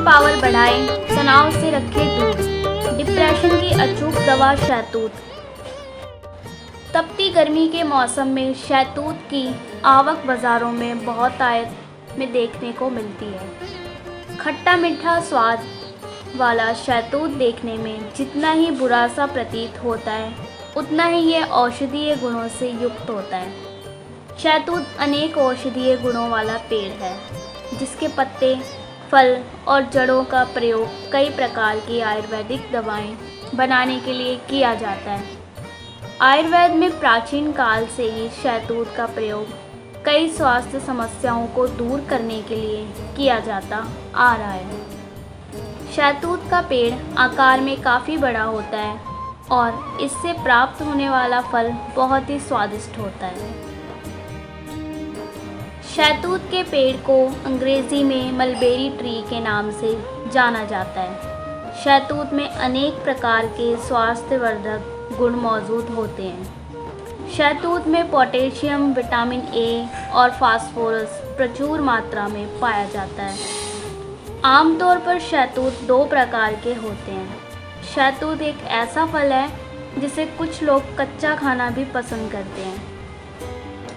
Power बढ़ाए, तनाव से रखे दूर। डिप्रेशन की अचूक दवा शहतूत। तपती गर्मी के मौसम में शहतूत की आवक बाज़ारों में बहुत आयत में देखने को मिलती है। खट्टा मीठा स्वाद वाला शहतूत देखने में जितना ही बुरा सा प्रतीत होता है, उतना ही यह औषधीय गुणों से युक्त होता है। शहतूत अनेक औषधीय गुणों वाला पेड़ है, जिसके पत्ते, फल और जड़ों का प्रयोग कई प्रकार की आयुर्वेदिक दवाएं बनाने के लिए किया जाता है। आयुर्वेद में प्राचीन काल से ही शहतूत का प्रयोग कई स्वास्थ्य समस्याओं को दूर करने के लिए किया जाता आ रहा है। शहतूत का पेड़ आकार में काफ़ी बड़ा होता है और इससे प्राप्त होने वाला फल बहुत ही स्वादिष्ट होता है। शहतूत के पेड़ को अंग्रेज़ी में मलबेरी ट्री के नाम से जाना जाता है। शहतूत में अनेक प्रकार के स्वास्थ्यवर्धक गुण मौजूद होते हैं। शहतूत में पोटेशियम, विटामिन ए और फास्फोरस प्रचुर मात्रा में पाया जाता है। आमतौर पर शहतूत दो प्रकार के होते हैं। शहतूत एक ऐसा फल है जिसे कुछ लोग कच्चा खाना भी पसंद करते हैं।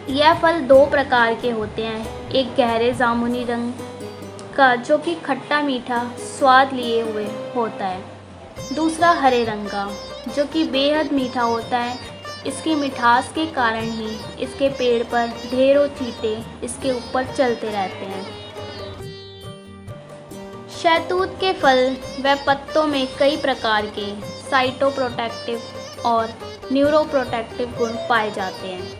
यह फल दो प्रकार के होते हैं, एक गहरे जामुनी रंग का जो कि खट्टा मीठा स्वाद लिए हुए होता है, दूसरा हरे रंग का जो कि बेहद मीठा होता है। इसकी मिठास के कारण ही इसके पेड़ पर ढेरों चींटे इसके ऊपर चलते रहते हैं। शहतूत के फल व पत्तों में कई प्रकार के साइटोप्रोटेक्टिव और न्यूरोप्रोटेक्टिव गुण पाए जाते हैं,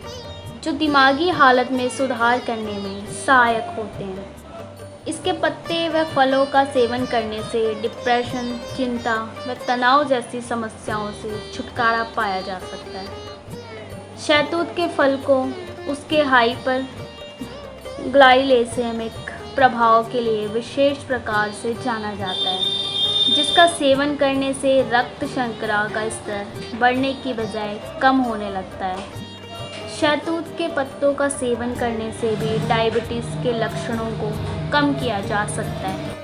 जो दिमागी हालत में सुधार करने में सहायक होते हैं। इसके पत्ते व फलों का सेवन करने से डिप्रेशन, चिंता व तनाव जैसी समस्याओं से छुटकारा पाया जा सकता है। शहतूत के फल को उसके हाइपर ग्लाइसेमिक प्रभाव के लिए विशेष प्रकार से जाना जाता है, जिसका सेवन करने से रक्त शर्करा का स्तर बढ़ने की बजाय कम होने लगता है। शहतूत के पत्तों का सेवन करने से भी डायबिटीज़ के लक्षणों को कम किया जा सकता है।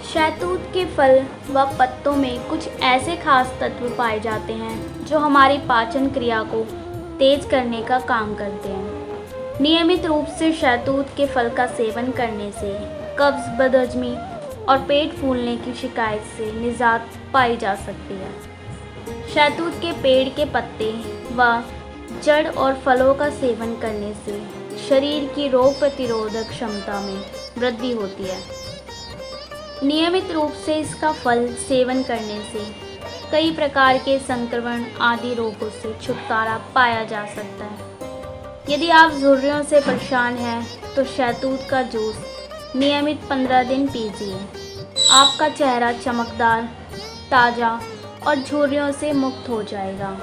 शहतूत के फल व पत्तों में कुछ ऐसे खास तत्व पाए जाते हैं जो हमारी पाचन क्रिया को तेज करने का काम करते हैं। नियमित रूप से शहतूत के फल का सेवन करने से कब्ज़, बदहज़मी और पेट फूलने की शिकायत से निजात पाई जा सकती है। शहतूत के पेड़ के पत्ते व जड़ और फलों का सेवन करने से शरीर की रोग प्रतिरोधक क्षमता में वृद्धि होती है। नियमित रूप से इसका फल सेवन करने से कई प्रकार के संक्रमण आदि रोगों से छुटकारा पाया जा सकता है। यदि आप झुर्रियों से परेशान हैं तो शहतूत का जूस नियमित 15 दिन पीजिए। आपका चेहरा चमकदार, ताज़ा और झुर्रियों से मुक्त हो जाएगा।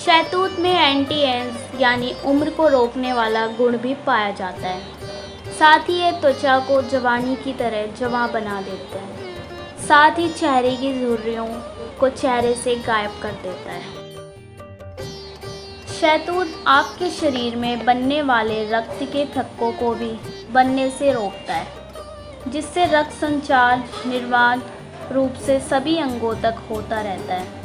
शहतूत में एंटी एज यानी उम्र को रोकने वाला गुण भी पाया जाता है। साथ ही यह त्वचा को जवानी की तरह जवां बना देता है। साथ ही चेहरे की झुर्रियों को चेहरे से गायब कर देता है। शहतूत आपके शरीर में बनने वाले रक्त के थक्कों को भी बनने से रोकता है, जिससे रक्त संचार निर्बाध रूप से सभी अंगों तक होता रहता है।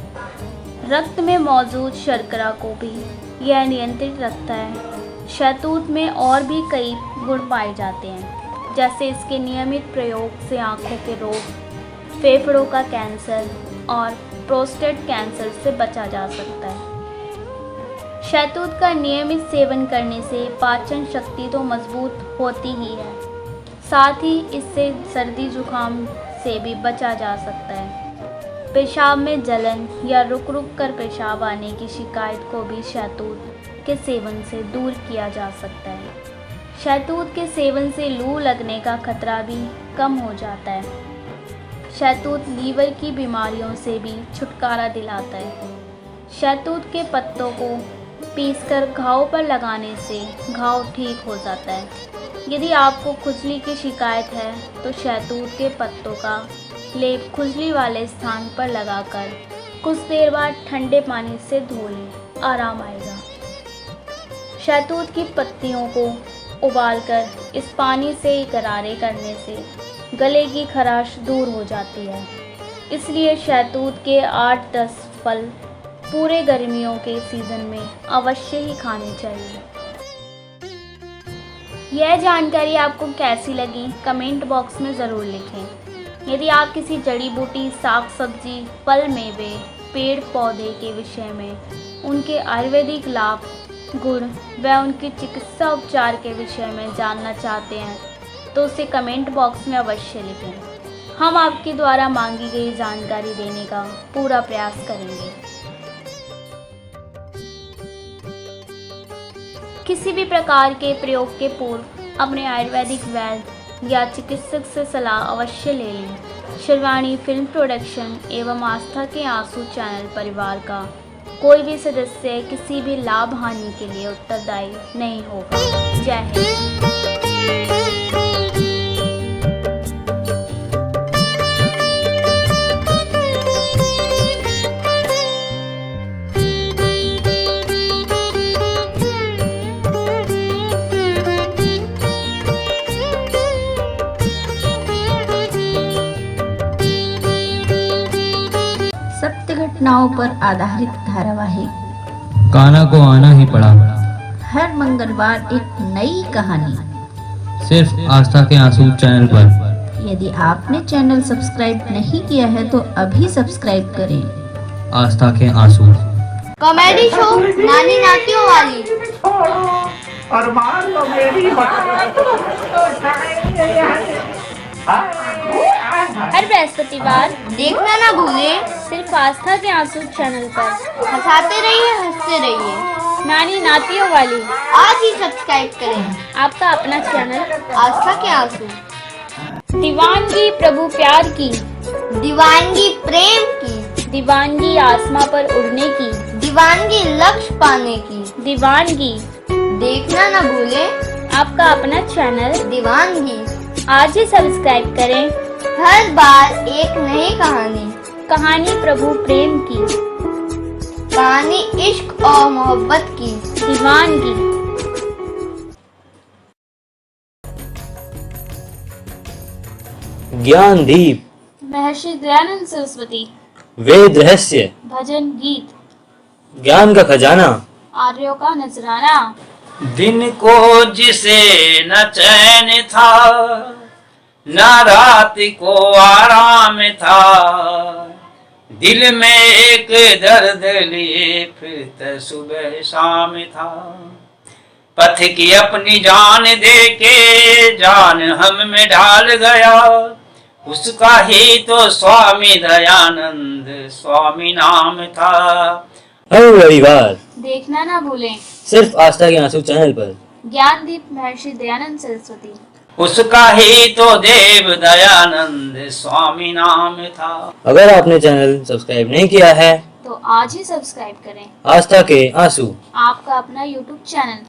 रक्त में मौजूद शर्करा को भी यह नियंत्रित रखता है। शहतूत में और भी कई गुण पाए जाते हैं, जैसे इसके नियमित प्रयोग से आँखों के रोग, फेफड़ों का कैंसर और प्रोस्टेट कैंसर से बचा जा सकता है। शहतूत का नियमित सेवन करने से पाचन शक्ति तो मजबूत होती ही है, साथ ही इससे सर्दी जुकाम से भी बचा जा सकता है। पेशाब में जलन या रुक रुक कर पेशाब आने की शिकायत को भी शहतूत के सेवन से दूर किया जा सकता है। शहतूत के सेवन से लू लगने का खतरा भी कम हो जाता है। शहतूत लीवर की बीमारियों से भी छुटकारा दिलाता है। शहतूत के पत्तों को पीसकर घाव पर लगाने से घाव ठीक हो जाता है। यदि आपको खुजली की शिकायत है तो शहतूत के पत्तों का लेप खुजली वाले स्थान पर लगाकर कुछ देर बाद ठंडे पानी से धो लें, आराम आएगा। शहतूत की पत्तियों को उबालकर इस पानी से गरारे करने से गले की खराश दूर हो जाती है। इसलिए शहतूत के 8-10 फल पूरे गर्मियों के सीज़न में अवश्य ही खाने चाहिए। यह जानकारी आपको कैसी लगी कमेंट बॉक्स में ज़रूर लिखें। यदि आप किसी जड़ी बूटी, साग सब्जी, फल मेवे, पेड़ पौधे के विषय में, उनके आयुर्वेदिक लाभ, गुण व उनके चिकित्सा उपचार के विषय में जानना चाहते हैं तो उसे कमेंट बॉक्स में अवश्य लिखें। हम आपके द्वारा मांगी गई जानकारी देने का पूरा प्रयास करेंगे। किसी भी प्रकार के प्रयोग के पूर्व अपने आयुर्वेदिक वैद्य या चिकित्सक से सलाह अवश्य ले लें। शिरवाणी फिल्म प्रोडक्शन एवं आस्था के आंसू चैनल परिवार का कोई भी सदस्य किसी भी लाभ हानि के लिए उत्तरदायी नहीं होगा। जय हिंद। सत्य घटनाओं पर आधारित धारावाहिक कान्हा को आना ही पड़ा। हर मंगलवार एक नई कहानी सिर्फ आस्था के आंसू चैनल पर। यदि आपने चैनल सब्सक्राइब नहीं किया है तो अभी सब्सक्राइब करें। आस्था के आंसू कॉमेडी शो नानी नातियों वाली। अरमान तो मेरी हर बृहस्पतिवार देखना ना भूलें। सिर्फ आस्था के आंसू चैनल पर हंसाते रहिए, हंसते रहिए। नानी नातियों वाली आज ही सब्सक्राइब करें आपका अपना चैनल आस्था के आंसू। दीवानगी प्रभु प्यार की, दीवानगी प्रेम की, दीवानगी आसमां पर उड़ने की, दीवानगी लक्ष्य पाने की। दीवानगी देखना ना भूलें आपका अपना चैनल। दीवानगी। आज ही सब्सक्राइब करें। हर बार एक नई कहानी, कहानी प्रभु प्रेम की, कहानी इश्क और मोहब्बत की। दीवानगी। ज्ञान दीप, महर्षि दयानंद सरस्वती। वेद रहस्य, भजन गीत, ज्ञान का खजाना, आर्यों का नजराना। दिन को जिसे न चैन था, न रात को आराम था, दिल में एक दर्द लिए फिरता सुबह शाम था। पथ की अपनी जान दे के जान हम में ढाल गया, उसका ही तो स्वामी दयानंद स्वामी नाम था। हर रविवार देखना ना भूलें सिर्फ आस्था के आंसू चैनल पर। ज्ञान दीप महर्षि दयानंद सरस्वती। उसका ही तो देव दयानंद स्वामी नाम था। अगर आपने चैनल सब्सक्राइब नहीं किया है तो आज ही सब्सक्राइब करें आस्था के आंसू। आपका अपना YouTube चैनल।